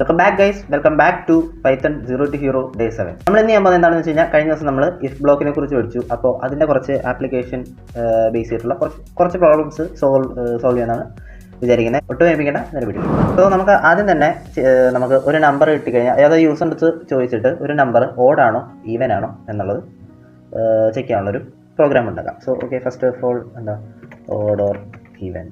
Welcome back guys, welcome back to Python 0 to Hero Day 7. നമ്മൾ ഇന്ന് ചെയ്യാൻ പോകുന്നത് എന്താണെന്ന് വെച്ച് കഴിഞ്ഞാൽ, കഴിഞ്ഞ ദിവസം നമ്മൾ ഇഫ് ബ്ലോക്കിനെ കുറിച്ച് പഠിച്ചു. അപ്പോൾ അതിൻ്റെ കുറച്ച് ആപ്ലിക്കേഷൻ ബേസ് ചെയ്തിട്ടുള്ള കുറച്ച് പ്രോബ്ലംസ് സോൾവ് ചെയ്യാനാണ് വിചാരിക്കുന്നത്. ഒട്ടും ഏൽപ്പിക്കേണ്ട നേരെ പിടിക്കും. അപ്പോൾ നമുക്ക് ആദ്യം തന്നെ നമുക്ക് ഒരു നമ്പർ കിട്ടിക്കഴിഞ്ഞാൽ, അതായത് യൂസറിൻ്റെ അടുത്ത് ചോദിച്ചിട്ട് ഒരു നമ്പർ ഓഡ് ആണോ ഈവൻ ആണോ എന്നുള്ളത് ചെക്ക് ചെയ്യാനുള്ളൊരു പ്രോഗ്രാം ഉണ്ടാക്കാം. So okay, first of all എന്താ ഓഡ് ഓർ ഈവൻ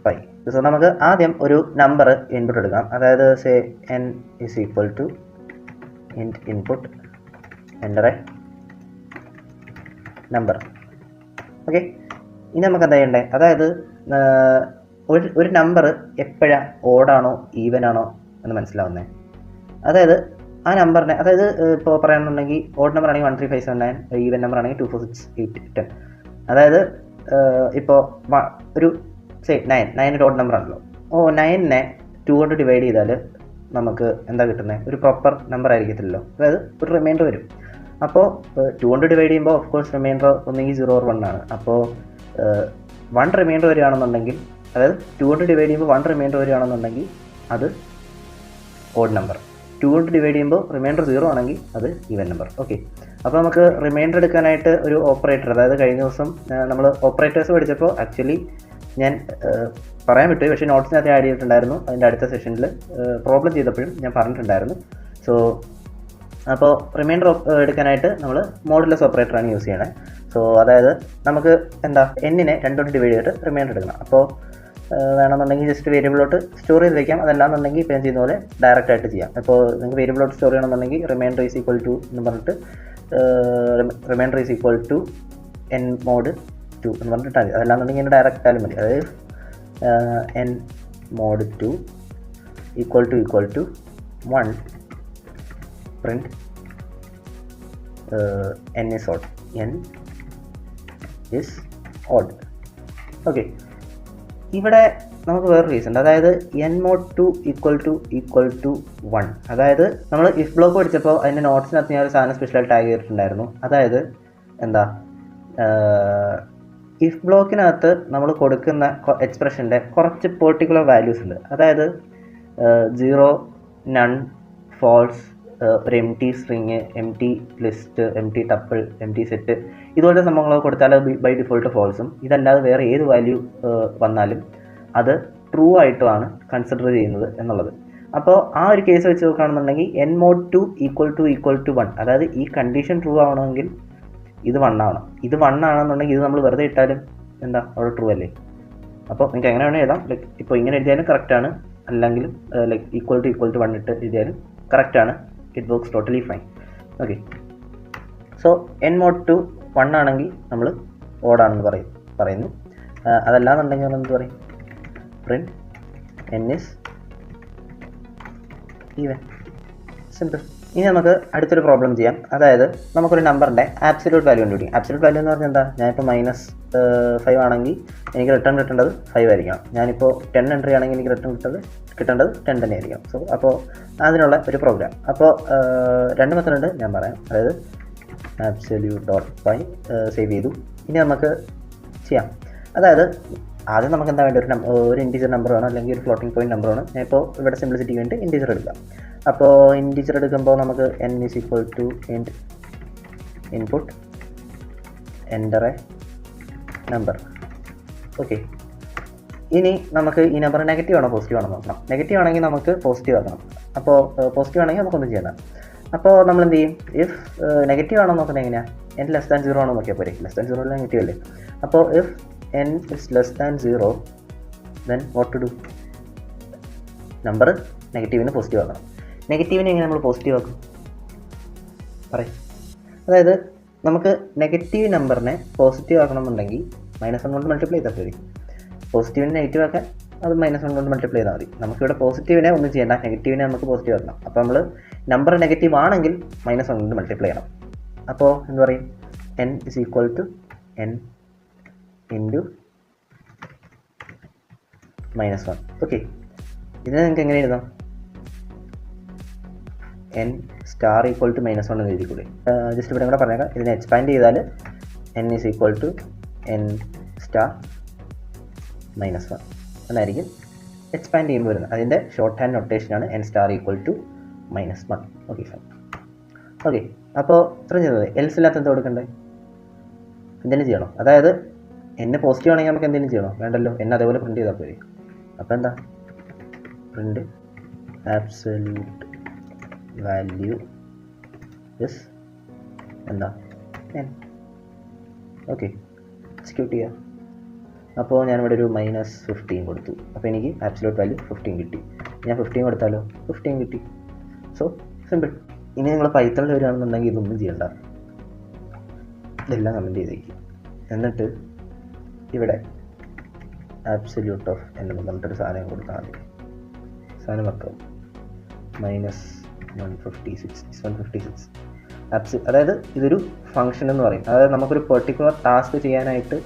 പൈ. സോ നമുക്ക് ആദ്യം ഒരു നമ്പർ ഇൻപുട്ട് എടുക്കാം. അതായത് say n is equal to int input enter a number. Okay, ഇനി നമുക്ക് എന്താ ചെയ്യണ്ടേ, അതായത് ഒരു നമ്പർ എപ്പോഴാണ് ഓഡാണോ ഈവൻ ആണോ എന്ന് മനസ്സിലാവുന്നത്. അതായത് ആ നമ്പറിനെ, അതായത് ഇപ്പോൾ പറയുകയാണെന്നുണ്ടെങ്കിൽ ഓഡ് നമ്പർ ആണെങ്കിൽ 1 3 5 7 9, ഈവൻ നമ്പർ ആണെങ്കിൽ 2 4 6 8 10. അതായത് ഇപ്പോൾ ഒരു 9 ഒരു ഓഡ് നമ്പർ ആണല്ലോ. 9നെ 2 കൊണ്ട് ഡിവൈഡ് ചെയ്താൽ നമുക്ക് എന്താ കിട്ടുന്നത്, ഒരു പ്രോപ്പർ നമ്പർ ആയിരിക്കത്തില്ലല്ലോ. അതായത് ഒരു റിമൈൻഡർ വരും. അപ്പോൾ 2 കൊണ്ട് ഡിവൈഡ് ചെയ്യുമ്പോൾ ഓഫ് കോഴ്സ് റിമൈൻഡർ ഒന്നെങ്കിൽ 0 or 1 ആണ്. അപ്പോൾ 1 റിമൈൻഡർ വരികയാണെന്നുണ്ടെങ്കിൽ, അതായത് 2 കൊണ്ട് ഡിവൈഡ് ചെയ്യുമ്പോൾ 1 റിമൈൻഡർ വരികയാണെന്നുണ്ടെങ്കിൽ അത് ഓഡ് നമ്പർ. 2 കൊണ്ട് ഡിവൈഡ് ചെയ്യുമ്പോൾ റിമൈൻഡർ 0 ആണെങ്കിൽ അത് ഈവൻ നമ്പർ. ഓക്കെ, അപ്പോൾ നമുക്ക് റിമൈൻഡർ എടുക്കാനായിട്ട് ഒരു ഓപ്പറേറ്റർ, അതായത് കഴിഞ്ഞ ദിവസം നമ്മൾ ഓപ്പറേറ്റേഴ്സ് പഠിച്ചപ്പോൾ ആക്ച്വലി ഞാൻ പറയാൻ വിട്ടു, പക്ഷേ നോട്ട്സിനകത്ത് ആഡ് ചെയ്തിട്ടുണ്ടായിരുന്നു. അതിൻ്റെ അടുത്ത സെഷനിൽ പ്രോബ്ലം ചെയ്തപ്പോഴും ഞാൻ പറഞ്ഞിട്ടുണ്ടായിരുന്നു. സോ അപ്പോൾ റിമൈൻഡർ എടുക്കാനായിട്ട് നമ്മൾ മോഡുലസ് ഓപ്പറേറ്ററാണ് യൂസ് ചെയ്യണത്. സോ അതായത് നമുക്ക് എന്താ n-നെ 2 കൊണ്ട് ഡിവൈഡ് ചെയ്തിട്ട് റിമൈൻഡർ എടുക്കണം. അപ്പോൾ വേണമെന്നുണ്ടെങ്കിൽ ജസ്റ്റ് വേരിയബിളോട്ട് സ്റ്റോർ ചെയ്ത് വയ്ക്കാം. അതല്ലാന്നുണ്ടെങ്കിൽ ഇപ്പോൾ ഞാൻ ചെയ്യുന്ന പോലെ ഡയറക്റ്റ് ആയിട്ട് ചെയ്യാം. അപ്പോൾ നിങ്ങൾക്ക് വേരിയബിളോട്ട് സ്റ്റോർ ചെയ്യണമെന്നുണ്ടെങ്കിൽ റിമൈൻഡർ ഈസ് ഈക്വൽ ടു എന്ന് പറഞ്ഞിട്ട് remainder is equal to n mod 2 എന്ന് പറഞ്ഞിട്ടാൽ മതി. അതല്ലാന്നുണ്ടെങ്കിൽ ഇങ്ങനെ ഡയറക്റ്റ് ആയാലും മതി. അതായത് n mod 2 equal to 1 print n is odd. n is odd. Okay, ഇവിടെ നമുക്ക് വേറൊരു റീസൺ ഉണ്ട്. അതായത് n mod 2 ഈക്വൽ ടു 1. അതായത് നമ്മൾ ഇഫ് ബ്ലോക്ക് പഠിച്ചപ്പോൾ അതിൻ്റെ നോട്ട്സിനകത്ത് ഞാൻ ഒരു സാധനം സ്പെഷ്യൽ ടാഗ് ചെയ്തിട്ടുണ്ടായിരുന്നു. അതായത് എന്താ, ഇഫ് ബ്ലോക്കിനകത്ത് നമ്മൾ കൊടുക്കുന്ന എക്സ്പ്രഷൻ്റെ കുറച്ച് പെർട്ടിക്കുലർ വാല്യൂസ് ഉണ്ട്. അതായത് 0 നൺ ഫാൾസ്, ഒരു M T string, M T list, M T tuple, M T set, ഇതുപോലത്തെ സംഭവങ്ങൾ കൊടുത്താൽ ബൈ ഡിഫോൾട്ട് ഫാൾസും. ഇതല്ലാതെ വേറെ ഏത് വാല്യൂ വന്നാലും അത് ട്രൂ ആയിട്ടുമാണ് കൺസിഡർ ചെയ്യുന്നത് എന്നുള്ളത്. അപ്പോൾ ആ ഒരു കേസ് വെച്ച് നോക്കുകയാണെന്നുണ്ടെങ്കിൽ n mod 2 ഈക്വൽ ടു 1, അതായത് ഈ കണ്ടീഷൻ ട്രൂ ആവണമെങ്കിൽ ഇത് 1 ആവണം. ഇത് 1 ആണെന്നുണ്ടെങ്കിൽ ഇത് നമ്മൾ വെറുതെ ഇട്ടാലും എന്താ അവിടെ ട്രൂ അല്ലേ. അപ്പോൾ നിങ്ങൾക്ക് എങ്ങനെ വേണമെങ്കിൽ എഴുതാം. ലൈക്ക് ഇപ്പോൾ ഇങ്ങനെ എഴുതിയാലും കറക്റ്റാണ്, അല്ലെങ്കിലും ലൈക്ക് ഈക്വൽ ടു 1 ഇട്ട് എഴുതിയാലും കറക്റ്റാണ്. It works totally fine. Okay, so n mod 2 1 ആണെങ്കിൽ നമ്മൾ ഓഡാണെന്ന് പറയുന്നു. അതല്ലാന്നുണ്ടെങ്കിൽ നമ്മൾ എന്ത് പറയും, print n is even. Simple. ഇനി നമുക്ക് അടുത്തൊരു പ്രോബ്ലം ചെയ്യാം. അതായത് നമുക്കൊരു നമ്പറിൻ്റെ ആബ്സല്യൂട്ട് വാല്യൂ കണ്ടുപിടിക്കും. ആബ്സല്യൂട്ട് വാല്യൂ എന്ന് പറഞ്ഞാൽ എന്താ, ഞാനിപ്പോൾ -5 ആണെങ്കിൽ എനിക്ക് റിട്ടേൺ കിട്ടേണ്ടത് 5 ആയിരിക്കണം. ഞാനിപ്പോൾ 10 എൻട്രി ആണെങ്കിൽ എനിക്ക് റിട്ടേൺ കിട്ടേണ്ടത് 10 തന്നെ ആയിരിക്കണം. സോ അപ്പോൾ അതിനുള്ള ഒരു പ്രോഗ്രാം. അപ്പോൾ 2 മെത്തേഡ് ഉണ്ട്, ഞാൻ പറയാം. അതായത് absolute.py സേവ് ചെയ്തു. ഇനി നമുക്ക് ചെയ്യാം. അതായത് ആദ്യം നമുക്ക് എന്താ വേണ്ട, ഒരു ഇൻറ്റീജർ നമ്പർ വേണം, അല്ലെങ്കിൽ ഒരു ഫ്ലോട്ടിംഗ് പോയിന്റ് നമ്പർ വേണം. ഞാൻ ഇപ്പോൾ ഇവിടെ സിംപ്ലിസിറ്റിക്ക് വേണ്ടി ഇൻറ്റീജർ എടുക്കാം. അപ്പോൾ ഇൻറ്റീജർ എടുക്കുമ്പോൾ നമുക്ക് n is equal to int input enter a number. Okay, ഇനി നമുക്ക് ഈ നമ്പർ നെഗറ്റീവ് ആണോ പോസിറ്റീവ് ആണോ നോക്കണം. നെഗറ്റീവ് ആണെങ്കിൽ നമുക്ക് പോസിറ്റീവ് ആക്കണം. അപ്പോൾ പോസിറ്റീവ് ആണെങ്കിൽ നമുക്കൊന്നും ചെയ്യണം. അപ്പോൾ നമ്മൾ എന്ത് ചെയ്യും, ഇഫ് നെഗറ്റീവ് ആണോ നോക്കുന്നത് എങ്ങനെയാണ്, n less than 0 ആണോ നോക്കിയാൽ പോരെ. ലെസ് ദാൻ 0 അല്ല, നെഗറ്റീവ് അല്ലേ. അപ്പോൾ if n is less than 0 then what to do, number നെഗറ്റീവിന് പോസിറ്റീവ് ആക്കണം. നെഗറ്റീവിനെ എങ്ങനെ നമ്മൾ പോസിറ്റീവ് ആക്കും പറയും. അതായത് നമുക്ക് നെഗറ്റീവ് നമ്പറിനെ പോസിറ്റീവ് ആക്കണമെന്നുണ്ടെങ്കിൽ -1 കൊണ്ട് മൾട്ടിപ്ലൈ ചെയ്താൽ മതി. പോസിറ്റീവിനെ നെഗറ്റീവ് ആക്കാൻ അത് -1 കൊണ്ട് മൾട്ടിപ്ലൈ ചെയ്താൽ മതി. നമുക്കിവിടെ പോസിറ്റീവിനെ ഒന്നും ചെയ്യേണ്ട, നെഗറ്റീവിനെ നമുക്ക് പോസിറ്റീവ് ആക്കണം. അപ്പോൾ നമ്മൾ നമ്പർ നെഗറ്റീവ് ആണെങ്കിൽ -1 കൊണ്ട് മൾട്ടിപ്ലൈ ചെയ്യണം. അപ്പോൾ എന്ത് പറയും, n is equal to n into -1. Okay, ഇതിനെ നിങ്ങൾക്ക് എങ്ങനെ എഴുതാം, n star equal to -1 എന്ന് എഴുതിക്കൂടെ. ജസ്റ്റ് ഇവിടെ കൂടെ പറഞ്ഞേക്കാം. ഇതിനെ എക്സ്പാൻഡ് ചെയ്താൽ n is equal to n star -1 എന്നായിരിക്കും എക്സ്പാൻഡ് ചെയ്യുമ്പോൾ വരുന്നത്. അതിൻ്റെ ഷോർട്ട് ഹാൻഡ് നൊട്ടേഷനാണ് n star equal to -1. Okay fine. Okay, അപ്പോൾ ഇത്രയും ചെയ്തത്. എൽസ് ഇല്ലാത്ത എന്താ കൊടുക്കണ്ടേ? എന്തെങ്കിലും ചെയ്യണോ? അതായത് എന്നെ പോസിറ്റീവ് ആണെങ്കിൽ നമുക്ക് എന്തെങ്കിലും ചെയ്യണോ? വേണ്ടല്ലോ, എന്നെ അതേപോലെ പ്രിൻറ്റ് ചെയ്താൽ പോരെ. അപ്പോൾ എന്താ പ്രിൻറ്റ് ആബ്സല്യൂട്ട് വാല്യൂ ഇസ് എന്താ n. ഓക്കെ, എക്സിക്യൂട്ട് ചെയ്യുക. അപ്പോൾ ഞാനിവിടെ ഒരു -15 കൊടുത്തു. അപ്പോൾ എനിക്ക് ആബ്സല്യൂട്ട് വാല്യൂ 15 കിട്ടി. ഞാൻ 15 കൊടുത്താലോ 15 കിട്ടി. So simple. ഇനി നിങ്ങൾ പൈത്തണിൽ വരികയാണെന്നുണ്ടെങ്കിൽ ഇതൊന്നും ചെയ്യണ്ട, ഇതെല്ലാം കമൻറ്റ് ചെയ്തേക്കും. എന്നിട്ട് ഇവിടെ ആബ്സല്യൂട്ട് ഓഫ് എന്ന് പറഞ്ഞിട്ടൊരു സാധനം കൊടുത്താൽ മതി. സാധനം വെക്കാം -156. അതായത് ഇതൊരു ഫംഗ്ഷൻ എന്ന് പറയും. അതായത് നമുക്കൊരു പെർട്ടിക്കുലർ ടാസ്ക് ചെയ്യാനായിട്ട്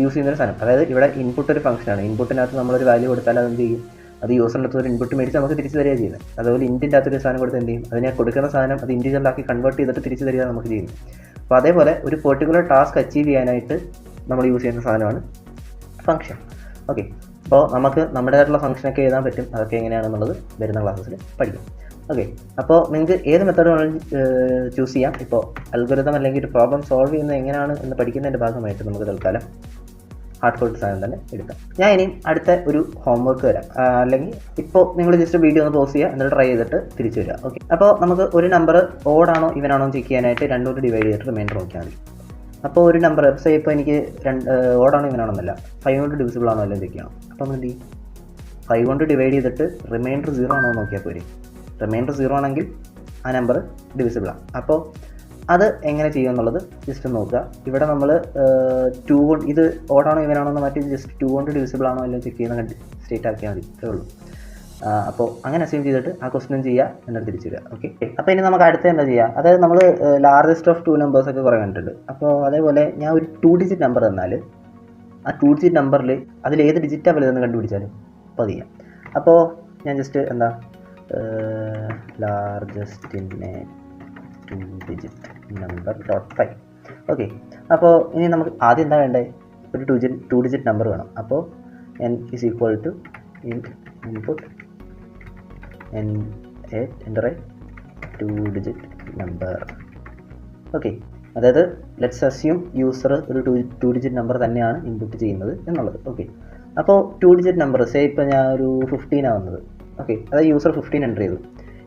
യൂസ് ചെയ്യുന്നൊരു സാധനം. അതായത് ഇവിടെ ഇൻപുട്ട് ഒരു ഫംഗ്ഷനാണ്. ഇൻപുട്ടിനകത്ത് നമ്മളൊരു വാല്യൂ കൊടുത്താൽ അത് എന്ത് ചെയ്യും? അത് യൂസറിൻ്റെ അടുത്ത് ഒരു ഇൻപുട്ട് മേടിച്ച് നമുക്ക് തിരിച്ച് തരിക ചെയ്യുന്നത്. അതുപോലെ ഇൻറ്റിൻ്റെ അകത്തൊരു സാധനം കൊടുത്ത് എന്ത് ചെയ്യും? അതിനെ കൊടുക്കുന്ന സാധനം അത് ഇൻറ്റിജറിലാക്കി കൺവേർട്ട് ചെയ്തിട്ട് തിരിച്ച് തരിക നമുക്ക് ചെയ്യുന്നത്. അപ്പോൾ അതേപോലെ ഒരു പെർട്ടിക്കുലർ ടാസ്ക് അച്ചീവ് ചെയ്യാനായിട്ട് നമ്മൾ യൂസ് ചെയ്യുന്ന സാധനമാണ് ഫംഗ്ഷൻ. ഓക്കെ, അപ്പോൾ നമുക്ക് നമ്മുടേതായിട്ടുള്ള ഫംഗ്ഷനൊക്കെ എഴുതാൻ പറ്റും. അതൊക്കെ എങ്ങനെയാണെന്നുള്ളത് വരുന്ന ക്ലാസ്സിൽ പഠിക്കും. ഓക്കെ, അപ്പോൾ നിങ്ങൾക്ക് ഏത് മെത്തേഡ് വേണമെങ്കിലും ചൂസ് ചെയ്യാം. ഇപ്പോൾ അൽഗോരിതം അല്ലെങ്കിൽ ഒരു പ്രോബ്ലം സോൾവ് ചെയ്യുന്നത് എങ്ങനെയാണ് എന്ന് പഠിക്കുന്നതിൻ്റെ ഭാഗമായിട്ട് നമുക്ക് തൽക്കാലം ഹാർഡ് കോഡ് സാധനം തന്നെ എടുക്കാം. ഞാൻ ഇനി അടുത്ത ഒരു ഹോംവർക്ക് വരാം. അല്ലെങ്കിൽ ഇപ്പോൾ നിങ്ങൾ ജസ്റ്റ് വീഡിയോ ഒന്ന് പോസ് ചെയ്യുക, എന്നിട്ട് ട്രൈ ചെയ്തിട്ട് തിരിച്ചു വരിക. ഓക്കെ, അപ്പോൾ നമുക്ക് ഒരു നമ്പർ ഓടാണോ ഇവനാണോ ചെക്ക് ചെയ്യാനായിട്ട് രണ്ടുകൂടി ഡിവൈഡ് ചെയ്തിട്ട് റിമൈൻഡർ നോക്കിയാൽ മതി. അപ്പോൾ ഒരു നമ്പർ സേ ഇപ്പോൾ എനിക്ക് ഓടാണോ ഇവനാണോന്നല്ല 5 കൊണ്ട് ഡിവിസിബിൾ ആണോ എല്ലാം ചെക്ക് ചെയ്യണം. അപ്പോൾ നമ്മൾ എന്ത് ചെയ്യും? 5 കൊണ്ട് ഡിവൈഡ് ചെയ്തിട്ട് റിമൈൻഡർ 0 ആണോ നോക്കിയാൽ പോരെ. റിമൈൻഡർ 0 ആണെങ്കിൽ ആ നമ്പർ ഡിവിസിബിളാണ്. അപ്പോൾ അത് എങ്ങനെ ചെയ്യുമെന്നുള്ളത് ജസ്റ്റ് നോക്കുക. ഇവിടെ നമ്മൾ 2 കൊണ്ട് ഇത് ഓടാണോ ഇവനാണോ എന്ന് മാറ്റി ജസ്റ്റ് 2 കൊണ്ട് ഡിവിസിബിൾ ആണോ എല്ലാം ചെക്ക് ചെയ്യുന്ന സ്റ്റേറ്റ് ആക്കിയാൽ മതി. ഇത്രേ ഉള്ളൂ. അപ്പോൾ അങ്ങനെ അസ്യൂം ചെയ്തിട്ട് ആ ക്വസ്റ്റ്യൻ ചെയ്യുക, എന്നിട്ട് തിരിച്ചു വരിക. ഓക്കെ, അപ്പോൾ ഇനി നമുക്ക് അടുത്ത എന്താ ചെയ്യുക? അതായത് നമ്മൾ ലാർജസ്റ്റ് ഓഫ് 2 നമ്പേഴ്സൊക്കെ കുറേ കണ്ടിട്ടുണ്ട്. അപ്പോൾ അതേപോലെ ഞാൻ ഒരു 2 ഡിജിറ്റ് നമ്പർ തന്നാൽ ആ 2 ഡിജിറ്റ് നമ്പറിൽ അതിലേത് ഡിജിറ്റാണ് വലുതെന്ന് കണ്ടുപിടിച്ചാലും അപ്പോൾ അത് ചെയ്യാം. അപ്പോൾ ഞാൻ ജസ്റ്റ് എന്താ ലാർജസ്റ്റിനെ 2 ഡിജിറ്റ് നമ്പർ .5. ഓക്കെ, അപ്പോൾ ഇനി നമുക്ക് ആദ്യം എന്താ വേണ്ടത്? ഒരു 2 ഡിജിറ്റ് നമ്പർ വേണം. അപ്പോൾ n is equal to input enter a 2 digit number. Okay, അതായത് ലെറ്റ്സ് അസ്യൂം യൂസർ ഒരു 2 ഡിജിറ്റ് നമ്പർ തന്നെയാണ് ഇൻപുട്ട് ചെയ്യുന്നത് എന്നുള്ളത്. ഓക്കെ, അപ്പോൾ 2 ഡിജിറ്റ് നമ്പർ സേ ഇപ്പോൾ ഞാൻ ഒരു 15 ആവുന്നത്. ഓക്കെ, അതായത് യൂസർ 15 എൻ്റർ ചെയ്തു.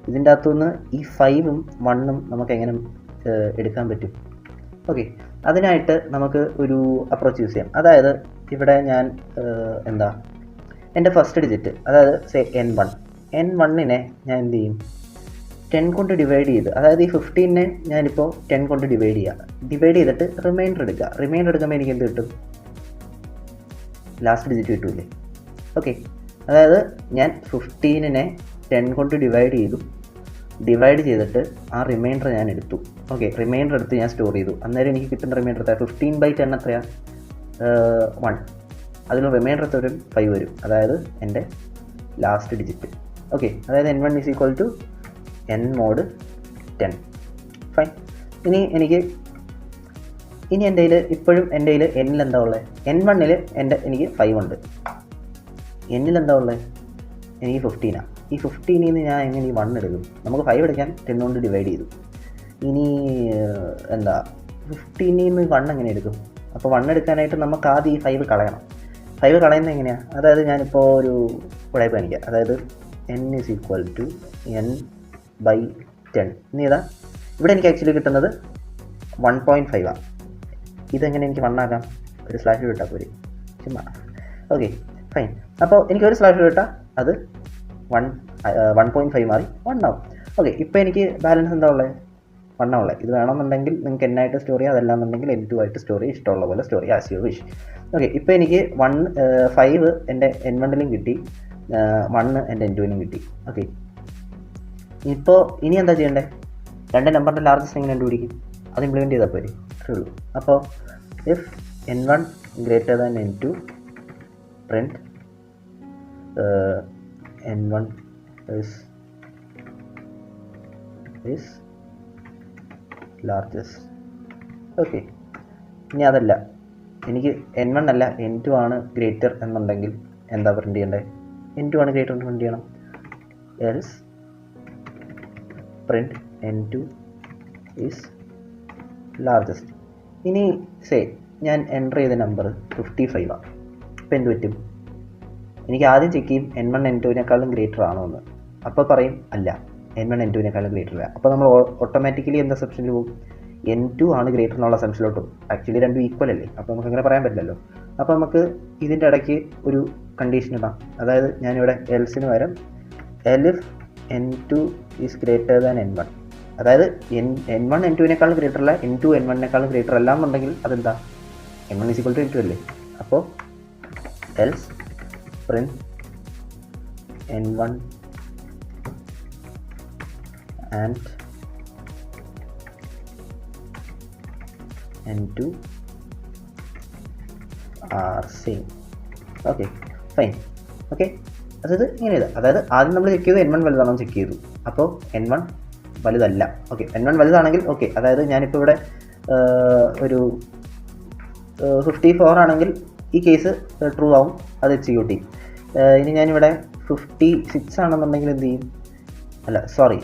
ഇതിൻ്റെ അകത്തുനിന്ന് ഈ 5ഉം 1ഉം നമുക്ക് എങ്ങനെ എടുക്കാൻ പറ്റും? ഓക്കെ, അതിനായിട്ട് നമുക്ക് ഒരു അപ്രോച്ച് യൂസ് ചെയ്യാം. അതായത് ഇവിടെ ഞാൻ എന്താ എൻ്റെ ഫസ്റ്റ് ഡിജിറ്റ് അതായത് സേ n1നെ ഞാൻ എന്ത് ചെയ്യും? 10 കൊണ്ട് ഡിവൈഡ് ചെയ്ത്, അതായത് ഈ 15നെ ഞാനിപ്പോൾ 10 കൊണ്ട് ഡിവൈഡ് ചെയ്തിട്ട് റിമൈൻഡർ എടുക്കുക. റിമൈൻഡർ എടുക്കുമ്പോൾ എനിക്ക് എന്ത് കിട്ടും? ലാസ്റ്റ് ഡിജിറ്റ് കിട്ടൂലേ? ഓക്കെ, അതായത് ഞാൻ 15നെ 10 കൊണ്ട് ഡിവൈഡ് ചെയ്തിട്ട് ആ റിമൈൻഡർ ഞാൻ എടുത്തു. ഓക്കെ, റിമൈൻഡർ എടുത്ത് ഞാൻ സ്റ്റോർ ചെയ്തു. അന്നേരം എനിക്ക് കിട്ടുന്ന റിമൈൻഡർ എത്ര? 15/10 എത്രയാണ്? 1. അതിൽ റിമൈൻഡർ എത്ര വരും? 5 വരും. അതായത് എൻ്റെ ലാസ്റ്റ് ഡിജിറ്റ്. ഓക്കെ, അതായത് n1 is equal to n mod 10. Fine. ഇനി എൻ്റെ കയ്യിൽ ഇപ്പോഴും എൻ്റെ കയ്യിൽ എന്നിൽ എന്താ ഉള്ളത്? n1ൽ എനിക്ക് 5 ഉണ്ട്. എന്നിൽ എന്താ ഉള്ളത്? എനിക്ക് 15ആണ്. ഈ 15ൽ നിന്ന് ഞാൻ എങ്ങനെ ഈ 1 എടുക്കും? നമുക്ക് 5 എടുക്കാൻ 10 കൊണ്ട് ഡിവൈഡ് ചെയ്തു. ഇനി എന്താ 15ൽ നിന്ന് 1 എങ്ങനെ എടുക്കും? അപ്പോൾ 1 എടുക്കാനായിട്ട് നമുക്ക് ആദ്യം ഈ 5 കളയണം. 5 കളയുന്നത് എങ്ങനെയാണ്? അതായത് ഞാനിപ്പോൾ ഒരു ഉടായ്പ കാണിക്കാം. അതായത് n is equal to n/10. ഇനി ഇതാ ഇവിടെ എനിക്ക് ആക്ച്വലി കിട്ടുന്നത് 1.5 ആണ്. ഇതെങ്ങനെ എനിക്ക് 1 ആക്കാം? ഒരു സ്ലാഷ് കിട്ടാൽ പോരെ, ചുമ്മാ. Okay fine. അപ്പോൾ എനിക്കൊരു സ്ലാഷ് കിട്ടാം, അത് 1.5 മാറി 1 ആവും. ഓക്കെ, ഇപ്പോൾ എനിക്ക് ബാലൻസ് എന്താ ഉള്ളത്? 1 ഉള്ളത്. ഇത് വേണമെന്നുണ്ടെങ്കിൽ നിങ്ങൾക്ക് n ആയിട്ട് സ്റ്റോർ ചെയ്യാം, അതല്ലാന്നുണ്ടെങ്കിൽ n2 ആയിട്ട് സ്റ്റോർ ചെയ്യുക, ഇഷ്ടമുള്ള പോലെ സ്റ്റോർ ചെയ്യുക, ആസ് യു വിഷ്. ഓക്കെ, ഇപ്പോൾ എനിക്ക് 5 എൻ്റെ n1ലും കിട്ടി, 1 എൻ്റെ n2ലും കിട്ടി. ഓക്കെ, ഇപ്പോൾ ഇനി എന്താ ചെയ്യേണ്ടത്? രണ്ട് നമ്പറിൻ്റെ ലാർജസ്റ്റ് എങ്ങനെ കണ്ടുപിടിക്കും? അത് ഇംപ്ലിമെൻറ്റ് ചെയ്താൽ പോരെ, അത്രേ ഉള്ളൂ. അപ്പോൾ if n1 greater than n2 print n1 is largest. Okay, ഇനി അതല്ല, എനിക്ക് n1 അല്ല n2 ആണ് ഗ്രേറ്റർ എന്നുണ്ടെങ്കിൽ എന്താ പ്രിൻറ്റ് ചെയ്യേണ്ടത്? n2 ആണ് ഗ്രേറ്റർ എന്ന് പ്രിൻറ്റ് ചെയ്യണം. Else print n2 is largest. ഇനി സേ ഞാൻ എൻ്റർ ചെയ്ത നമ്പർ 55 ആണ്. അപ്പോൾ എന്ത് പറ്റും? എനിക്ക് ആദ്യം ചെക്ക് ചെയ്യും n1 n2വിനേക്കാളും ഗ്രേറ്റർ ആണോ എന്ന്. അപ്പോൾ പറയും അല്ല, n1 n2വിനേക്കാളും ഗ്രേറ്റർ അല്ല. അപ്പോൾ നമ്മൾ ഓട്ടോമാറ്റിക്കലി എന്ത് അസംപ്ഷനിൽ പോകും? n2 ആണ് ഗ്രേറ്റർ എന്നുള്ള അസംപ്ഷനിലോട്ട് പോകും. ആക്ച്വലി രണ്ടും ഈക്വൽ അല്ലേ, അപ്പോൾ നമുക്ക് അങ്ങനെ പറയാൻ പറ്റില്ലല്ലോ. അപ്പോൾ നമുക്ക് ഇതിൻ്റെ ഇടയ്ക്ക് ഒരു കണ്ടീഷൻ ഇടാം. അതായത് ഞാനിവിടെ എൽസിന് പകരം എലിഫ് n2 is greater than n1. അതായത് n1 n2വിനേക്കാളും ഗ്രേറ്റർ അല്ല, n2 n1നേക്കാളും ഗ്രേറ്റർ അല്ല എന്നുണ്ടെങ്കിൽ അതെന്താ? n1 is equal to n2 അല്ലേ. അപ്പോൾ else print n1 and n2 are same. Okay fine. Okay, അതായത് ഇങ്ങനെ എഴുതാം. അതായത് ആദ്യം നമ്മൾ ചെക്ക് ചെയ്തു n1 വലുതാണോ ചെക്ക് ചെയ്തു. അപ്പോൾ n1 വലുതല്ല. ഓക്കെ, n1 വലുതാണെങ്കിൽ ഓക്കെ. അതായത് ഞാനിപ്പോൾ ഇവിടെ ഒരു 54 ആണെങ്കിൽ ഈ കേസ് ട്രൂ ആവും, അത് എക്സിക്യൂട്ട് ചെയ്യും. ഇനി ഞാനിവിടെ 56 ആണെന്നുണ്ടെങ്കിൽ എന്ത് ചെയ്യും? അല്ല സോറി,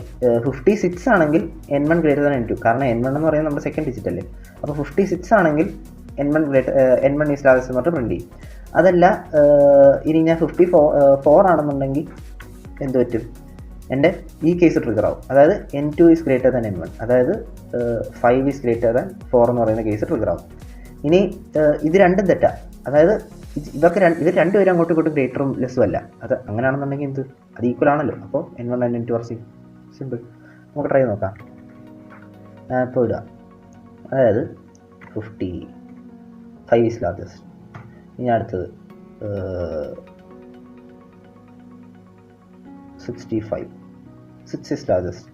56 ആണെങ്കിൽ n1 ഗ്രേറ്റർ ദാൻ n2. കാരണം n1 എന്ന് പറയുന്നത് നമ്മുടെ സെക്കൻഡ് ഡിജിറ്റ് അല്ലേ. അപ്പോൾ 56 ആണെങ്കിൽ n1 ഈസ് ലാർജസ്റ്റ് എന്ന് പറഞ്ഞിട്ട് പ്രിൻറ്റ് ചെയ്യും. അതല്ല ഇനി ഞാൻ 54 ആണെന്നുണ്ടെങ്കിൽ എന്ത് പറ്റും? എൻ്റെ ഈ കേസ് ട്രിഗർ ആവും. അതായത് n2 is greater than n1, അതായത് 5 ഈസ് ഗ്രേറ്റർ ദാൻ 4 എന്ന് പറയുന്ന കേസ് ട്രിഗർ ആവും. ഇനി ഇത് രണ്ടും തെറ്റാ. അതായത് ഇവർ രണ്ടുപേരും അങ്ങോട്ടും ഇങ്ങോട്ടും ഗ്രേറ്ററും ലെസ്സും അല്ല. അത് അങ്ങനെയാണെന്നുണ്ടെങ്കിൽ എന്ത്? അത് ഈക്വൽ ആണല്ലോ. അപ്പോൾ n1 and n2 are simple. നമുക്ക് ട്രൈ നോക്കാം. ഇപ്പോൾ ഇടുക, അതായത് 55 ഈസ് ലാർജസ്റ്റ്. ഇനി അടുത്തത് 65, 6 ഈസ് ലാർജസ്റ്റ്.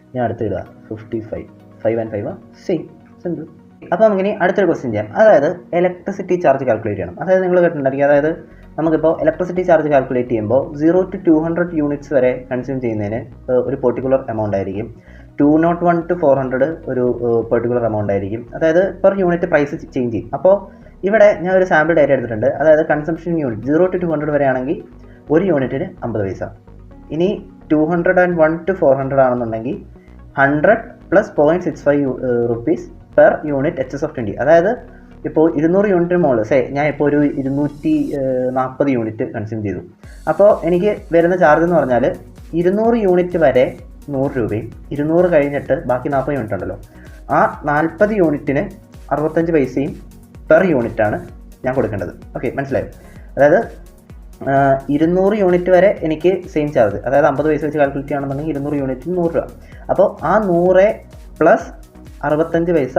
ഇനി അടുത്ത് ഇടുക 55, 5 and 5 സെയിം, സിമ്പിൾ. അപ്പോൾ നമുക്കിനി അടുത്തൊരു ക്വസ്റ്റ്യൻ ചെയ്യാം. അതായത് ഇലക്ട്രിസിറ്റി ചാർജ് കാൽക്കുലേറ്റ് ചെയ്യണം. അതായത് നിങ്ങൾ കേട്ടിട്ടുണ്ടായിരിക്കും, അതായത് നമുക്കിപ്പോൾ ഇലക്ട്രിസിറ്റി ചാർജ് കാൽക്കുലേറ്റ് ചെയ്യുമ്പോൾ 0 to 200 യൂണിറ്റ്സ് വരെ കൺസ്യൂം ചെയ്യുന്നതിന് ഒരു പെർട്ടിക്കുലർ എമൗണ്ട് ആയിരിക്കും. 201 to 400 ഒരു പെർട്ടിക്കുലർ എമൗണ്ട് ആയിരിക്കും. അതായത് പെർ യൂണിറ്റ് പ്രൈസ് ചേഞ്ച് ചെയ്യും. അപ്പോൾ ഇവിടെ ഞാൻ ഒരു സാമ്പിൾ ഡേറ്റ എടുത്തിട്ടുണ്ട്. അതായത് കൺസംഷൻ യൂണിറ്റ് 0 to 200 വരെ ആണെങ്കിൽ ഒരു യൂണിറ്റിന് 50 പൈസ. ഇനി 201 to 400 ആണെന്നുണ്ടെങ്കിൽ 100 plus 0.65 rupees per unit HS(20). അതായത് ഇപ്പോൾ 200 യൂണിറ്റിന് മുകളിൽ ഞാൻ ഇപ്പോൾ ഒരു 240 യൂണിറ്റ് കൺസ്യൂം ചെയ്തു. അപ്പോൾ എനിക്ക് വരുന്ന ചാർജ് എന്ന് പറഞ്ഞാൽ 200 യൂണിറ്റ് വരെ 100 രൂപയും 200 കഴിഞ്ഞിട്ട് ബാക്കി 40 യൂണിറ്റ് ഉണ്ടല്ലോ, ആ 40 യൂണിറ്റിന് 65 പൈസയും പെർ യൂണിറ്റാണ് ഞാൻ കൊടുക്കേണ്ടത്. ഓക്കെ, മനസ്സിലായോ? അതായത് 200 യൂണിറ്റ് വരെ എനിക്ക് സെയിം ചാർജ്, അതായത് 50 പൈസ വെച്ച് കാൽക്കുലേറ്റ് ചെയ്യണമെന്നുണ്ടെങ്കിൽ 200 യൂണിറ്റിന് 100 രൂപ. അപ്പോൾ ആ 100 പ്ലസ് 65 പൈസ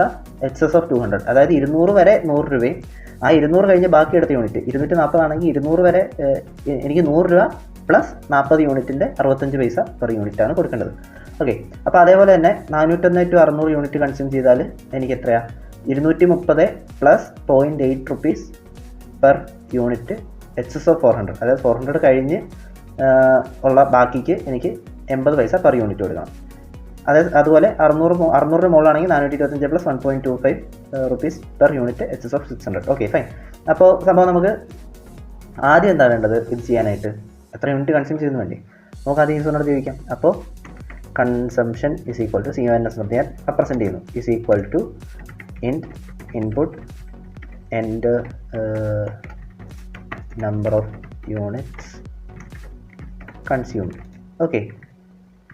HS(200). അതായത് 200 വരെ 100 രൂപയും ആ 200 കഴിഞ്ഞ് ബാക്കി എടുത്ത യൂണിറ്റ് 240 ആണെങ്കിൽ 200 വരെ എനിക്ക് 100 രൂപ പ്ലസ് 40 യൂണിറ്റിൻ്റെ 65 പൈസ പെർ യൂണിറ്റാണ് കൊടുക്കേണ്ടത്. ഓക്കെ, അപ്പോൾ അതേപോലെ തന്നെ 401 to 600 യൂണിറ്റ് കൺസ്യൂം ചെയ്താൽ എനിക്ക് എത്രയാണ്? 230 plus 0.8 rupees per unit HS(400). അതായത് 400 കഴിഞ്ഞ് ഉള്ള ബാക്കിക്ക് എനിക്ക് 80 പൈസ പെർ യൂണിറ്റ് കൊടുക്കണം. അതായത് അതുപോലെ 600 മുകളിലാണെങ്കിൽ 425 plus 1.25 rupees per unit HS(600). Okay fine. അപ്പോൾ സംഭവം നമുക്ക് ആദ്യം എന്താ വേണ്ടത് ഇത് ചെയ്യാനായിട്ട്? എത്ര യൂണിറ്റ് കൺസ്യൂം ചെയ്യുന്നു വേണ്ടി നമുക്ക് ആദ്യം യൂസറിനോട് ചോദിക്കാം. അപ്പോൾ consumption is equal to CONS ഞാൻ റെപ്രസെൻറ്റ് ചെയ്യുന്നു, is equal to input and number of units consumed. Okay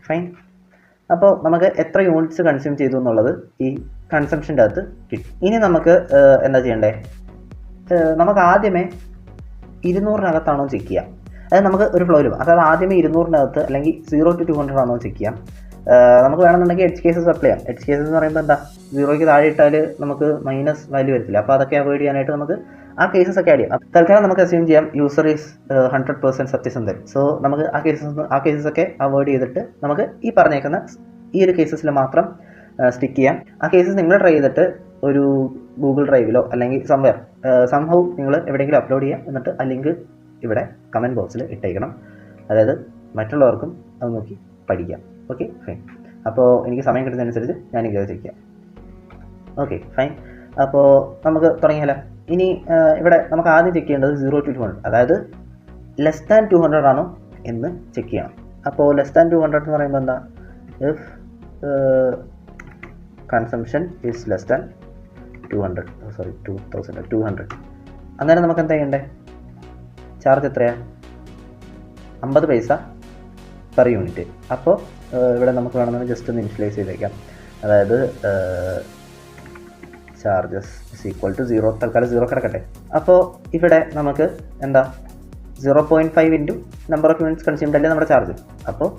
fine. അപ്പോൾ നമുക്ക് എത്ര യൂണിറ്റ്സ് കൺസ്യൂം ചെയ്തു എന്നുള്ളത് ഈ കൺസംഷൻ്റെ അകത്ത് കിട്ടും. ഇനി നമുക്ക് എന്താ ചെയ്യണ്ടേ? നമുക്ക് ആദ്യമേ 200-നകത്താണോ ചെക്ക് ചെയ്യാം. അതായത് നമുക്ക് ഒരു ഫ്ലോയിൽ അതായത് ആദ്യമേ 200-നകത്ത് അല്ലെങ്കിൽ 0 to 200 ആണോ ചെക്ക് ചെയ്യാം. നമുക്ക് വേണമെന്നുണ്ടെങ്കിൽ എഡ്ജ് കേസസ് അപ്ലൈ ചെയ്യാം. എഡ്ജ് കേസസ് എന്ന് പറയുമ്പോൾ എന്താ, 0ക്ക് താഴെ ഇട്ടാൽ നമുക്ക് മൈനസ് വാല്യൂ വരത്തില്ല. അപ്പോൾ അതൊക്കെ അവോയ്ഡ് ചെയ്യാനായിട്ട് നമുക്ക് ആ കേസസ് ഒക്കെ ആഡ് ചെയ്യാം. തൽക്കാലം നമുക്ക് അസ്യൂം ചെയ്യാം യൂസർ ഈസ് 100% സത്യസന്ധൻ. സോ നമുക്ക് ആ കേസസ് ഒക്കെ അവോയ്ഡ് ചെയ്തിട്ട് നമുക്ക് ഈ പറഞ്ഞേക്കുന്ന ഈ ഒരു കേസസിൽ മാത്രം സ്റ്റിക്ക് ചെയ്യാം. ആ കേസസ് നിങ്ങൾ ട്രൈ ചെയ്തിട്ട് ഒരു ഗൂഗിൾ ഡ്രൈവിലോ അല്ലെങ്കിൽ സംഹൗ നിങ്ങൾ എവിടെയെങ്കിലും അപ്ലോഡ് ചെയ്യാം. എന്നിട്ട് ആ ലിങ്ക് ഇവിടെ കമൻറ്റ് ബോക്സിൽ ഇട്ടേക്കണം. അതായത് മറ്റുള്ളവർക്കും അത് നോക്കി പഠിക്കാം. Okay fine. അപ്പോൾ എനിക്ക് സമയം കിട്ടുന്നതനുസരിച്ച് ഞാനിത് ചെയ്യാം. Okay fine. അപ്പോൾ നമുക്ക് തുടങ്ങിയാലോ. ഇനി ഇവിടെ നമുക്ക് ആദ്യം ചെക്ക് ചെയ്യേണ്ടത് 0 to 200. അതായത് ലെസ് ദാൻ 200 ആണോ എന്ന് ചെക്ക് ചെയ്യണം. അപ്പോൾ ലെസ് ദാൻ 200 എന്ന് പറയുമ്പോൾ എന്താ, if consumption is less than 200 അന്നേരം നമുക്ക് എന്താ ചെയ്യണ്ടേ, ചാർജ് എത്രയാണ്, 50 പൈസ പെർ യൂണിറ്റ്. അപ്പോൾ ഇവിടെ നമുക്ക് വേണമെന്ന് ജസ്റ്റ് ഒന്ന് ഇനിഷ്യലൈസ് ചെയ്തേക്കാം. അതായത് ചാർജസ് ഇസ് ഈക്വൽ ടു 0, തൽക്കാലം 0 കിടക്കട്ടെ. അപ്പോൾ ഇവിടെ നമുക്ക് എന്താ 0.5 into number of units consumed അല്ലേ നമ്മുടെ ചാർജ്. അപ്പോൾ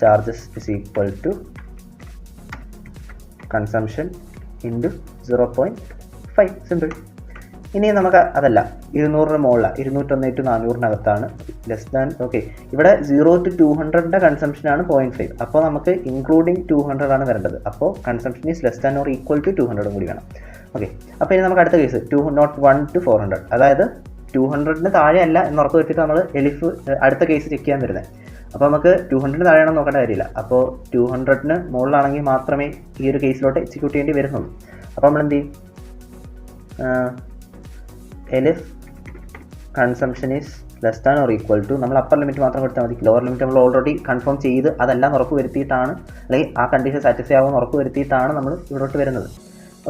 charges is equal to consumption into 0.5, simple. ഇനി നമുക്ക് അതല്ല, 200 മുകളിലാണ്, 201 to 400 ലെസ് ദാൻ. ഓക്കെ, ഇവിടെ 0 to 200 കൺസംഷനാണ് 0.5. അപ്പോൾ നമുക്ക് ഇൻക്ലൂഡിങ് 200 ആണ് വരേണ്ടത്. അപ്പോൾ consumption is less than or equal to 200 കൂടി വേണം. ഓക്കെ, അപ്പോൾ ഇനി നമുക്ക് അടുത്ത കേസ് 201 to 400, അതായത് 200 താഴെ അല്ല എന്ന് ഉറപ്പ് വെച്ചിട്ട് നമ്മൾ എലിഫ് അടുത്ത കേസ് ചെക്ക് ചെയ്യാൻ വരുന്നത്. അപ്പോൾ നമുക്ക് 200 താഴെയാണെന്ന് നോക്കേണ്ട കാര്യമില്ല. അപ്പോൾ 200 മുകളിലാണെങ്കിൽ മാത്രമേ ഈ ഒരു കേസിലോട്ട് എക്സിക്യൂട്ട് ചെയ്യേണ്ടി വരുന്നുള്ളൂ. അപ്പോൾ നമ്മൾ എന്ത് ചെയ്യും, elif consumption is less than or equal to, നമ്മൾ അപ്പർ ലിമിറ്റ് മാത്രം കൊടുത്താൽ മതി. ലോവർ ലിമിറ്റ് നമ്മൾ ഓൾറെഡി കൺഫേം ചെയ്ത് അതെല്ലാം ഉറപ്പ് വരുത്തിയിട്ടാണ്, അല്ലെങ്കിൽ ആ കണ്ടീഷൻ സാറ്റിസ്ഫൈ ആവുമെന്ന് ഉറപ്പ് വരുത്തിയിട്ടാണ് നമ്മൾ ഇവിടോട്ട് വരുന്നത്.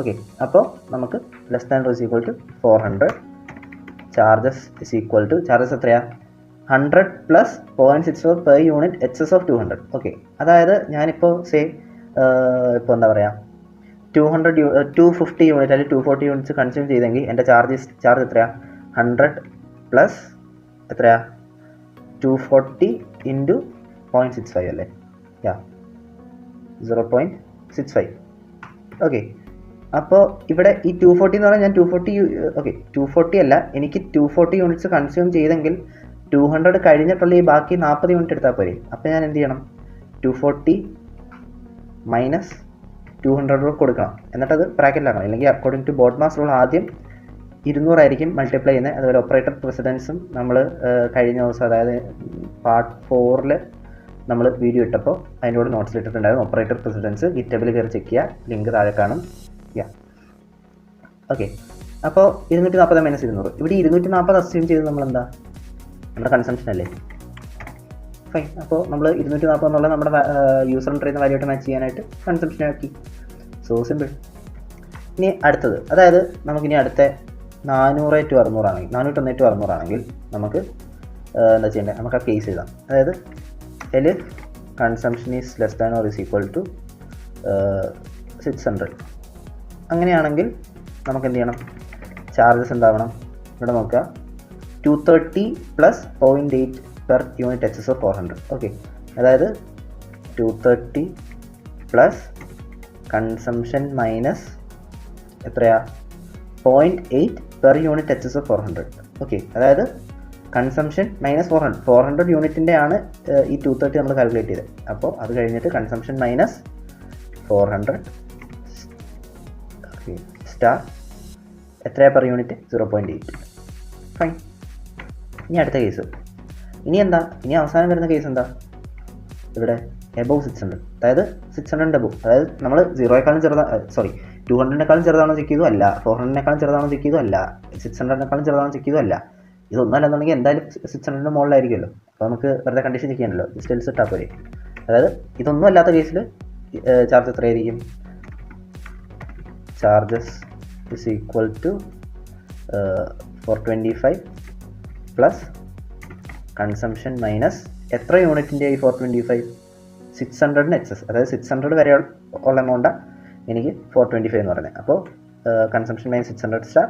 ഓക്കെ, അപ്പോൾ നമുക്ക് less than or is equal to 400, charges is equal to, charges എത്രയാണ്, 100 plus 0.64 per unit excess of 200. Okay, അതായത് ഞാനിപ്പോൾ ഇപ്പോൾ എന്താ പറയുക, 250 യൂണിറ്റ് അല്ലെങ്കിൽ 240 യൂണിറ്റ്സ് കൺസ്യൂം ചെയ്തെങ്കിൽ എൻ്റെ ചാർജ് എത്രയാണ്, 100 പ്ലസ് എത്രയാണ്, 240 ഇൻറ്റു 0.65 അല്ലേ, 0.65. ഓക്കെ, അപ്പോൾ ഇവിടെ ഈ 240 എന്ന് പറഞ്ഞാൽ ഞാൻ 240 അല്ല, എനിക്ക് 240 യൂണിറ്റ്സ് കൺസ്യൂം ചെയ്തെങ്കിൽ 200 കഴിഞ്ഞിട്ടുള്ള ഈ ബാക്കി 40 യൂണിറ്റ് എടുത്താൽ പോരെ. അപ്പോൾ ഞാൻ എന്ത് ചെയ്യണം, 240 മൈനസ് 200 കൊടുക്കണം, എന്നിട്ടത് ബ്രാക്കറ്റിലാക്കണം. അല്ലെങ്കിൽ അക്കോർഡിംഗ് ടു ബോഡ്മാസ് റൂൾ ആദ്യം 200 ആയിരിക്കും മൾട്ടിപ്ലൈ ചെയ്യുന്നത്. അതുപോലെ ഓപ്പറേറ്റർ പ്രസിഡൻസും നമ്മൾ കഴിഞ്ഞ ദിവസം, അതായത് പാർട്ട് 4 നമ്മൾ വീഡിയോ ഇട്ടപ്പോൾ അതിൻ്റെ കൂടെ നോട്ട്സിൽ ഇട്ടിട്ടുണ്ടായിരുന്നു. ഓപ്പറേറ്റർ പ്രസിഡൻസ് ഗിറ്റബിൽ കയറി ചെക്ക് ചെയ്യുക, ലിങ്ക് താഴെ കാണും. ഓക്കെ, അപ്പോൾ 240 മൈനസ് 200, ഇവിടെ 240 അസ്യൂം ചെയ്ത് നമ്മളെന്താ, നമ്മുടെ കൺസംഷൻ അല്ലേ, ഫൈൻ. അപ്പോൾ നമ്മൾ 240 എന്നുള്ള നമ്മുടെ യൂസർ എൻ്റർ ചെയ്യുന്ന വാല്യൂട്ട് മാച്ച് ചെയ്യാനായിട്ട് കൺസംഷൻ ആക്കി. So simple. ഇനി അടുത്തത്, അതായത് നമുക്കിനി അടുത്ത 400 to 600 ആണെങ്കിൽ, 401 to 600 ആണെങ്കിൽ നമുക്ക് എന്താ ചെയ്യേണ്ടത്, നമുക്ക് ആ കേസ് എഴുതാം. അതായത് elif consumption is less than or is equal to 600. അങ്ങനെയാണെങ്കിൽ നമുക്ക് എന്ത് ചെയ്യണം, ചാർജസ് എന്താവണം, ഇവിടെ നോക്കുക, 230 plus 0.8 per unit excess of 400. Okay, അതായത് 230 പ്ലസ് കൺസംഷൻ മൈനസ് എത്രയാ, 0.8 per unit excess of 400. Okay, അതായത് കൺസംഷൻ മൈനസ് 400 യൂണിറ്റിൻ്റെ ആണ് ഈ 230 നമ്മൾ കാൽക്കുലേറ്റ് ചെയ്തത്. അപ്പോൾ അത് കഴിഞ്ഞിട്ട് കൺസംഷൻ മൈനസ് 400 സ്റ്റാർ എത്രയാണ് പെർ യൂണിറ്റ്, 0.8. ഫൈൻ. ഇനി അടുത്ത കേസ്, ഇനി അവസാനം വരുന്ന കേസ് എന്താ, ഇവിടെ എബവ് 600, അതായത് 600 എബവ്, അതായത് നമ്മൾ 0യേക്കാളും 200-നേക്കാളും ചെറുതാണോ ചെക്ക് ചെയ്തു അല്ല, 400-നേക്കാളും ചെറുതാണോ ചെക്ക് ചെയ്തു അല്ല, 600-നേക്കാളും ചെറുതാണോ ചെക്ക് ചെയ്തു അല്ല. ഇതൊന്നും അല്ലെന്നുണ്ടെങ്കിൽ എന്തായാലും 600 മുകളിലായിരിക്കുമല്ലോ. അപ്പോൾ നമുക്ക് വെറുതെ കണ്ടീഷൻ ചെക്ക് ചെയ്യണമല്ലോ, ഡിസ്റ്റൻസ് ഇട്ടാൽ പോരെ. അതായത് ഇതൊന്നും അല്ലാത്ത കേസിൽ ചാർജ് എത്രയായിരിക്കും, charges is equal to 425 plus consumption minus എത്ര യൂണിറ്റിൻ്റെ ഈ 425, 600 എക്സസ്, അതായത് 600 വരെ ഉള്ള എമൗണ്ടാണ് എനിക്ക് 425 എന്ന് പറയുന്നത്. അപ്പോൾ consumption minus 600 star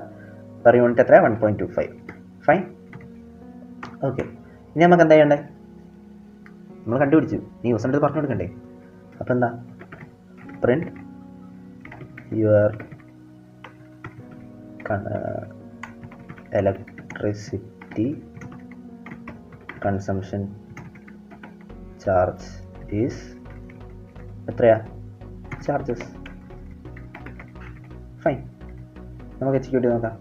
per unit എത്രയാണ്, 1.25. ഫൈൻ. ഓക്കെ, ഇനി നമുക്ക് എന്താ ചെയ്യണ്ടേ, നമ്മൾ കണ്ടുപിടിച്ചു, നീ യൂസറിൻ്റെ പറഞ്ഞു കൊടുക്കണ്ടേ. അപ്പോൾ എന്താ, print your electricity consumption charge is എത്രയാ, ചാർജസ്. ഫൈൻ, നമുക്ക് എക്സിക്യൂട്ട് ചെയ്ത് നോക്കാം.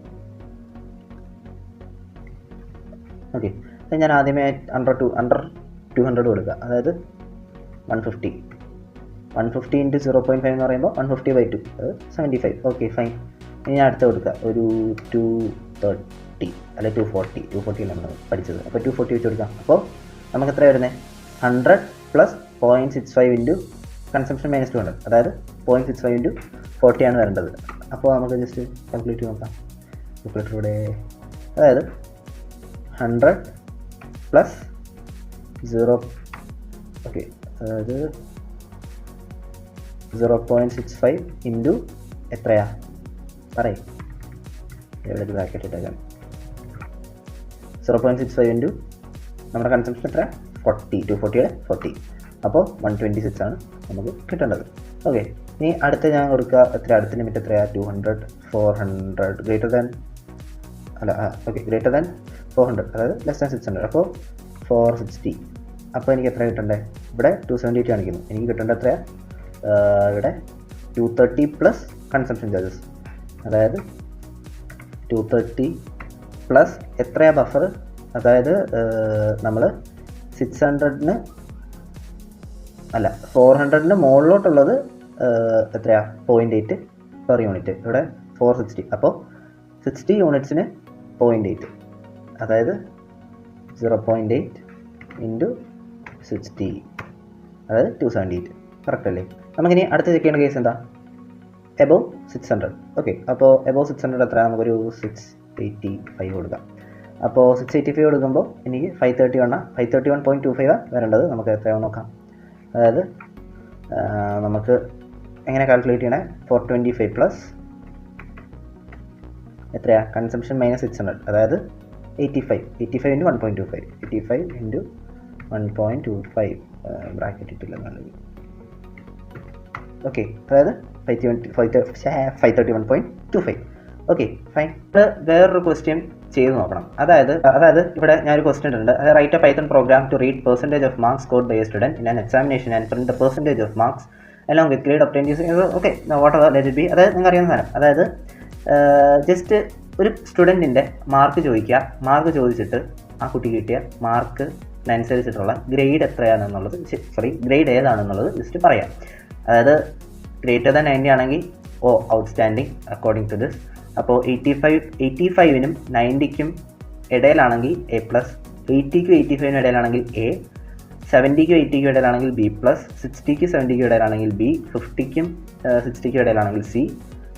ഓക്കെ, ഞാൻ ആദ്യമേ അണ്ടർ 200 കൊടുക്കുക, അതായത് 150 ഇൻറ്റു 0.5 എന്ന് പറയുമ്പോൾ 150/2, അത് 75. Okay fine. ഇനി ഞാൻ അടുത്ത് കൊടുക്കുക, ഒരു 230 240 അല്ലെ 240 അല്ല നമ്മൾ പഠിച്ചത്. അപ്പോൾ 240 വെച്ച് കൊടുക്കാം. അപ്പോൾ നമുക്ക് എത്ര വരുന്നത്? 100 പ്ലസ് 0.65 ഇൻറ്റു കൺസംഷൻ മൈനസ് 200, അതായത് 0.65 ഇൻറ്റു 40 ആണ് വരേണ്ടത്. അപ്പോൾ നമുക്ക് ജസ്റ്റ് കാൽക്കുലേറ്റ് നോക്കാം കാൽക്കുലേറ്ററിലൂടെ. അതായത് 100 പ്ലസ് 0, ഓക്കെ, അതായത് 0.65 ഇൻറ്റു എത്രയാ പറയും, എവിടെ ബ്രാക്കറ്റ് ഇട്ടേക്കാം. 0.65 ഇൻറ്റു നമ്മുടെ കൺസംഷൻ എത്ര? 40, 240യുടെ 40, അപ്പോൾ 126 ആണ് നമുക്ക് കിട്ടേണ്ടത്. ഓക്കെ, ഇനി അടുത്ത ഞാൻ കൊടുക്കുക. എത്ര അടുത്ത ലിമിറ്റ് എത്രയാ? 200, 400 ഗ്രേറ്റർ ദാൻ ഗ്രേറ്റർ ദാൻ 400, അതായത് ലെസ് ദാൻ 600. അപ്പോൾ 460. അപ്പോൾ എനിക്ക് എത്ര കിട്ടണ്ടേ? ഇവിടെ 278 കാണിക്കുന്നു. എനിക്ക് കിട്ടേണ്ട എത്രയാ? ഇവിടെ 230 പ്ലസ് കൺസംഷൻ ചാർജസ്, അതായത് 230 പ്ലസ് എത്രയാ ബഫർ? അതായത് നമ്മൾ 600-ന് അല്ല 400-ന് മുകളിലോട്ടുള്ളത് എത്രയാ? 0.8 പെർ യൂണിറ്റ്. ഇവിടെ 460, അപ്പോൾ 60 യൂണിറ്റ്സിന് 0.8, അതായത് 0.8 ഇൻറ്റു 60, അതായത് 278. കറക്റ്റ് അല്ലേ? നമുക്കിനി അടുത്ത് ചെക്ക് ചെയ്യേണ്ട കേസ് എന്താ? എബോവ് 600. ഓക്കെ, അപ്പോൾ എബോവ് 600 എത്ര? നമുക്കൊരു 685 കൊടുക്കാം. അപ്പോൾ 685 കൊടുക്കുമ്പോൾ എനിക്ക് 531.25 വരേണ്ടത്. നമുക്ക് എത്രയാണെന്ന് നോക്കാം. അതായത് നമുക്ക് എങ്ങനെ കാൽക്കുലേറ്റ് ചെയ്യണേ? 425 പ്ലസ് എത്രയാ? കൺസംഷൻ മൈനസ് 600, അതായത് 85 ഇൻറ്റു 1.25, 85 ഇൻറ്റു 1.25 ബ്രാക്കറ്റ് ഇട്ടില്ല നല്ലത്. ഓക്കെ, അതായത് 531.25. Okay, fine. വേറൊരു ക്വസ്റ്റ്യൻ ചെയ്ത് നോക്കണം. അതായത് ഇവിടെ ഞാനൊരു ക്വസ്റ്റ്യൻ ഉണ്ട്. അതായത് write a Python program to read percentage of marks scored by a student in an examination and print the percentage of marks along with grade obtained using. Okay, whatever let it be. അതായത് നിങ്ങൾക്ക് അറിയുന്ന സാധനം. അതായത് just ഒരു സ്റ്റുഡൻറ്റിൻ്റെ mark ചോദിച്ചിട്ട് ആ കുട്ടി കിട്ടിയ മാർക്കിനനുസരിച്ചിട്ടുള്ള ഗ്രേഡ് എത്രയാണെന്നുള്ളത്, ഗ്രേഡ് ഏതാണെന്നുള്ളത് ജസ്റ്റ് പറയാം. അതായത് ഗ്രേറ്റർ ദാൻ 90 ആണെങ്കിൽ ഔട്ട്സ്റ്റാൻഡിങ് അക്കോർഡിംഗ് ടു ദിസ്. അപ്പോൾ 85നും 90ക്കും ഇടയിലാണെങ്കിൽ A+, 80ക്കും 85നും ഇടയിലാണെങ്കിൽ A, 70ക്കും 80ക്കും ഇടയിലാണെങ്കിൽ B+, 60ക്കും 70ക്കും ഇടയിലാണെങ്കിൽ B, 50ക്കും 60ക്കും ഇടയിലാണെങ്കിൽ C,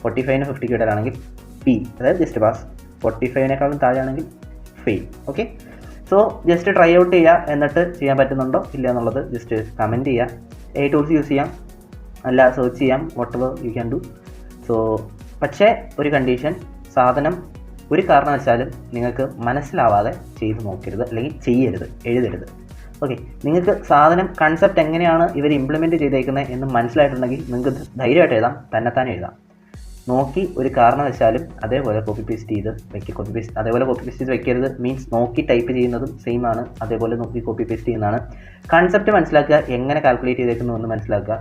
45നും 50ക്കും ഇടയിലാണെങ്കിൽ P, അതായത് ജസ്റ്റ് പാസ്. 45നേക്കാളും താഴെയാണെങ്കിൽ fail. Okay, so just try out ചെയ്യുക. എന്നിട്ട് ചെയ്യാൻ പറ്റുന്നുണ്ടോ ഇല്ല എന്നുള്ളത് ജസ്റ്റ് കമൻറ്റ് ചെയ്യുക. ടൂൾസ് യൂസ് ചെയ്യാം, അല്ല സെർച്ച് ചെയ്യാം, whatever you can do. So പക്ഷേ ഒരു കണ്ടീഷൻ, സാധനം ഒരു കാരണവശാലും നിങ്ങൾക്ക് മനസ്സിലാവാതെ ചെയ്ത് നോക്കരുത്, അല്ലെങ്കിൽ ചെയ്യരുത്, എഴുതരുത്. ഓക്കെ, നിങ്ങൾക്ക് സാധനം കൺസെപ്റ്റ് എങ്ങനെയാണ് ഇവർ ഇംപ്ലിമെൻറ്റ് ചെയ്തേക്കുന്നത് എന്ന് മനസ്സിലായിട്ടുണ്ടെങ്കിൽ നിങ്ങൾക്ക് ധൈര്യമായിട്ട് എഴുതാം, തന്നെത്താനെ എഴുതാം. നോക്കി ഒരു കാരണവശാലും അതേപോലെ കോപ്പി പേസ്റ്റ് ചെയ്ത് വെക്കരുത്. മീൻസ് നോക്കി ടൈപ്പ് ചെയ്യുന്നതും സെയിം ആണ്, അതേപോലെ നോക്കി കോപ്പി പേസ്റ്റ് ചെയ്യുന്നതാണ്. കൺസെപ്റ്റ് മനസ്സിലാക്കുക, എങ്ങനെ കാൽക്കുലേറ്റ് ചെയ്തേക്കുന്നു എന്ന് മനസ്സിലാക്കുക,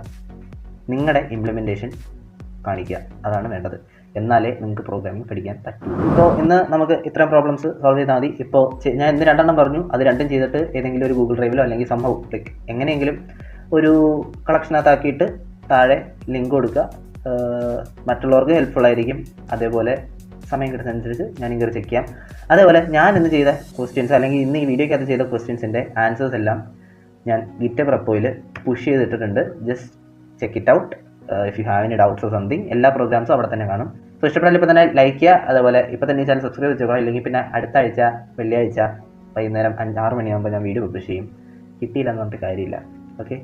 നിങ്ങളുടെ ഇംപ്ലിമെൻറ്റേഷൻ കാണിക്കുക, അതാണ് വേണ്ടത്. എന്നാലേ നിങ്ങൾക്ക് പ്രോഗ്രാമിംഗ് പഠിക്കാൻ പറ്റും. സോ ഇന്ന് നമുക്ക് ഇത്രയും പ്രോബ്ലംസ് സോൾവ് ചെയ്താൽ മതി. ഇപ്പോൾ ഞാൻ ഇന്ന് 2 പറഞ്ഞു, അത് 2 ചെയ്തിട്ട് ഏതെങ്കിലും ഒരു ഗൂഗിൾ ഡ്രൈവിലോ അല്ലെങ്കിൽ സംഭവം എങ്ങനെയെങ്കിലും ഒരു കളക്ഷനകത്താക്കിയിട്ട് താഴെ ലിങ്ക് കൊടുക്കുക. മറ്റുള്ളവർക്ക് ഹെൽപ്ഫുൾ ആയിരിക്കും. അതേപോലെ സമയം കിട്ടുന്നതനുസരിച്ച് ഞാൻ ഇങ്ങനെ ചെക്ക് ചെയ്യാം. അതേപോലെ ഞാൻ ഇന്ന് ചെയ്ത ക്വസ്റ്റ്യൻസ്, അല്ലെങ്കിൽ ഇന്ന് ഈ വീഡിയോയ്ക്കകത്ത് ചെയ്ത ക്വസ്റ്റ്യൻസിൻ്റെ ആൻസേഴ്സ് എല്ലാം ഞാൻ ഗിറ്റബ് റെപ്പോയിൽ പുഷ് ചെയ്തിട്ടുണ്ട്. Just check it out if you have any doubts or something. എല്ലാ പ്രോഗ്രാംസും അവിടെ തന്നെ കാണും. സോ ഇഷ്ടപ്പെട്ടാൽ ഇപ്പോൾ തന്നെ ലൈക്ക് ചെയ്യുക. അതേപോലെ ഇപ്പോൾ തന്നെ ഈ ചാനൽ സബ്സ്ക്രൈബ് ചെയ്തോളാം. ഇല്ലെങ്കിൽ പിന്നെ അടുത്ത ആഴ്ച വെള്ളിയാഴ്ച വൈകുന്നേരം 5-6 മണിയാകുമ്പോൾ ഞാൻ വീഡിയോ പബ്ലിഷ് ചെയ്യും. കിട്ടിയില്ലെന്ന് പറഞ്ഞിട്ട് കാര്യമില്ല. ഓക്കെ.